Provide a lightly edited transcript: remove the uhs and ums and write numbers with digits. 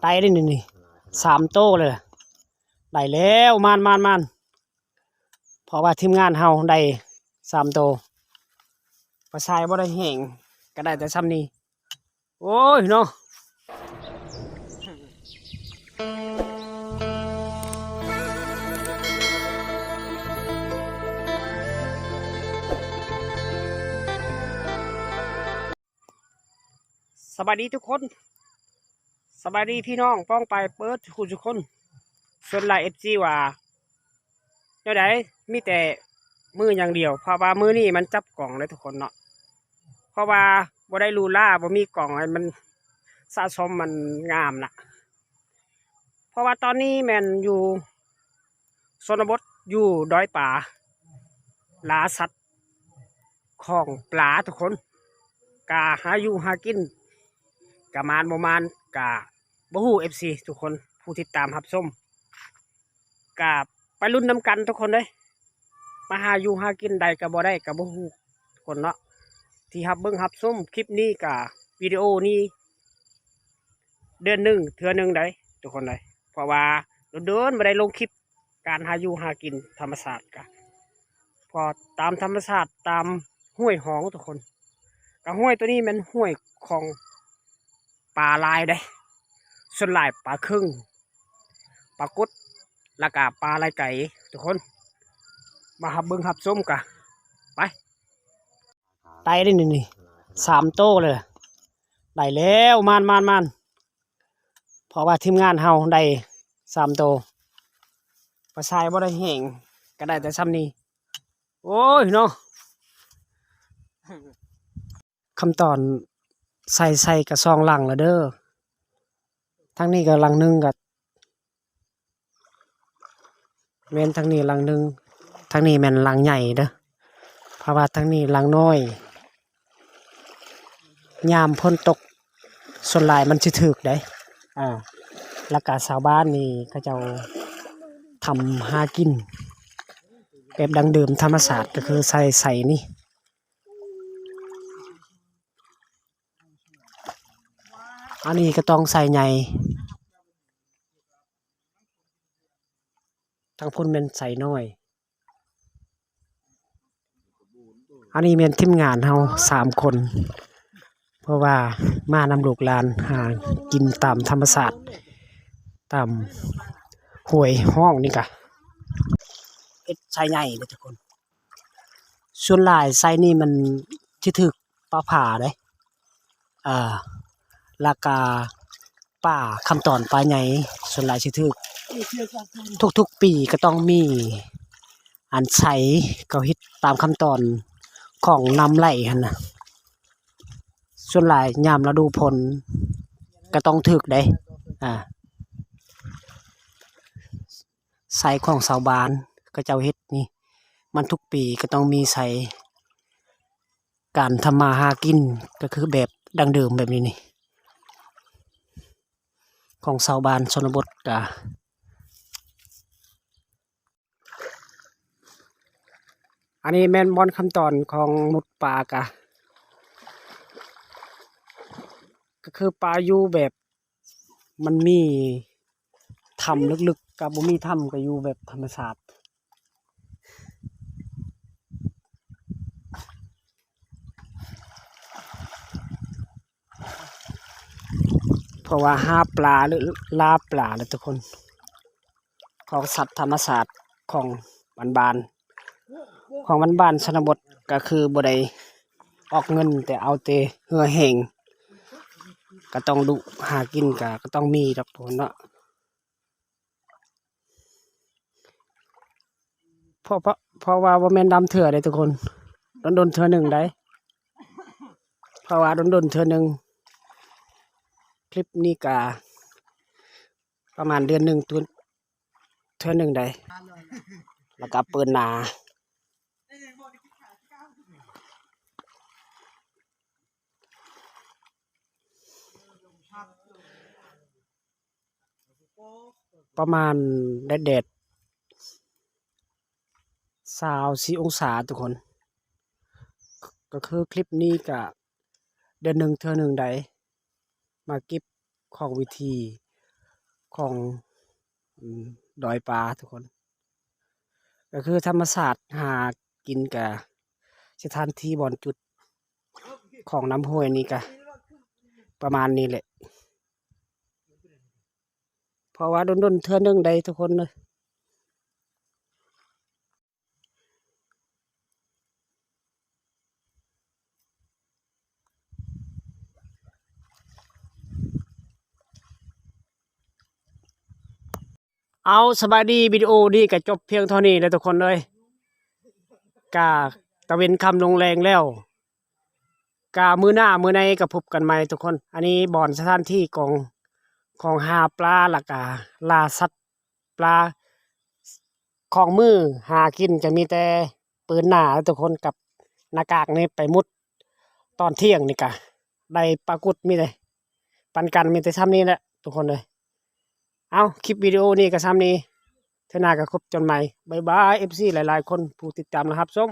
ได้ได้นี่3 โตเลยได้แล้วมันเพราะว่าทีมงานเฮาได้3 โตปลาชายบ่ได้แห้งก็ได้แต่ซ้ำนี้โอ้ยเนาะสบายดีทุกคนสบายดีพี่น้องป้องไปเปิดทุกคนส่วนหลายFGว่าเดี๋ยวใดมีแต่มืออย่างเดียวเพราะว่ามือนี่มันจับกล่องเลยทุกคนเนาะเพราะว่าบ่ได้ลูล่าบ่มีกล่องให้มันสะสมมันงามนะเพราะว่าตอนนี้แมนอยู่ชนบทอยู่ดอยป่าลาสัตว์ของปลาทุกคนกาหาอยู่หากินกะมานบ่มานกะบ่ฮู้ FC ทุกคนผู้ติดตามรับชมกะไปรุ่นน้ำกันทุกคนเลยมาหาอยู่หากินได้กะบ่ได้กะบ่ฮู้ทุกคนเนาะที่รับเบิ่งรับชมคลิปนี้กะวิดีโอนี้เดือนหนึ่งเทื่อหนึ่งได้ทุกคนเลยเพราะว่าเดินมาได้ลงคลิปการหาอยู่หากินธรรมศาสตร์กะพอตามธรรมศาสตร์ตามห้วยหองทุกคนกะห้วยตัวนี้มันห้วยของปลาลายได้ส่วนหลายปลาครึ่งปลากดแล้วก็ปลาลายไก่ทุกคนมาหับเบิ้งหับส้มกะไปได้ได้นี่3 โตเลยได้แล้วมันเพราะว่าทีมงานเฮาได้3 โตปลาชายบ่ได้แห้งก็ได้แต่ซ้ำนี้โอ้ยเนาะคำตอนใส่กระซองลังแล้วเด้อทั้งนี้ก็ลังหนึ่งกับแม่นทั้งนี้ลังหนึ่งทั้งนี้แม่นลังใหญ่เด้อเพราะว่าทั้งนี้ลังน้อยยามพ้นตกส่วนหลายมันสิถึกได้แล้วก็ชาวบ้านนี่ก็จะทำหากินแบบดังเดิมธรรมศาสตร์ก็คือใส่นี่อันนี้ก็ต้องใส่ใหญ่ทั้งพุ่นเป็นใส่น้อยอันนี้เป็นทีมงานเฮา3 คนเพราะว่ามานำลูกหลานหากินตามธรรมศาสตร์ตามห้วยห้องนี่กะเฮ็ดใส่ใหญ่เลยทุกคนส่วนหลายไซนี่มันที่ถึกปลาผ่าเด้ราคาป่าคำตอนปลาใหญ่ส่วนหลายสิถึกทุกๆปีก็ต้องมีอันใช้ก็เฮ็ดตามคำตอนของนำไหลหั่นน่ะส่วนหลายยามฤดูฝนก็ต้องถึกเด้ใส่ของชาวบ้านก็เจ้าเฮ็ดนี่มันทุกปีก็ต้องมีใส่การทำมาหากินก็คือแบบดั้งเดิมแบบนี้นี่ของชาวบ้านชนบทกะอันนี้แม่นบอนคำตอนของมุดปลากะก็คือปลาอยู่แบบมันมีถ้ำลึกๆกับบ่มีถ้ำก็อยู่แบบธรรมชาติเพราะว่าหาปลาหรือลาปลาเลยทุกคนของสัตว์ธรรมชาติของบ้านๆของบ้านๆชนบทก็คือบ่ได้ออกเงินแต่เอาแต่เหือแห้งก็ต้องดุหากินก็ต้องมีครับผมเนาะเพราะว่าบ่แม่นดำเถื่อได้ทุกคนโดนเถื่อหนึ่งได้เพราะว่าโดนเถื่อหนึ่งคลิปนี้ก็ประมาณเดือนหนึ่งตัวเถื่อหนึ่งได้แล้วก็เปิดหนาประมาณแดด24 องศาทุกคนก็คือคลิปนี้ก็เดือนหนึ่งเทื่อหนึ่งได้มาเก็บของวิธี ของดอยปลาทุกคน ก็คือธรรมศาสตร์หากินกับสถานที่บ่อนจุดของน้ำห้วยนี่กะประมาณนี้แหละ เพราะว่าดนเทื่อนึงได้ทุกคนเลยเอาสบายดีวิดีโอนี้ก็จบเพียงเท่านี้เลยทุกคนเลยกาตะเวนคำลงแรงแล้วกามือหน้ามือในก็พบกันใหม่ทุกคน อันนี้บ่อนสถานที่ของหาปลาหลักาล่าสัตว์ปลาของมือหากินจะมีแต่ปืนหน้าทุกคนกับหน้ากากนี่ไปมุดตอนเที่ยงนี่กะได้ปลากุดมีเลยปันกันมีแต่ซ้ำนี้แหละทุกคนเลยเอาคลิปวิดีโอนี้ก็ซ้ำนี้เท่านาก็ครบจนใหม่บายบายเอฟซีหลายๆคนผู้ติดตามนะครับส้ม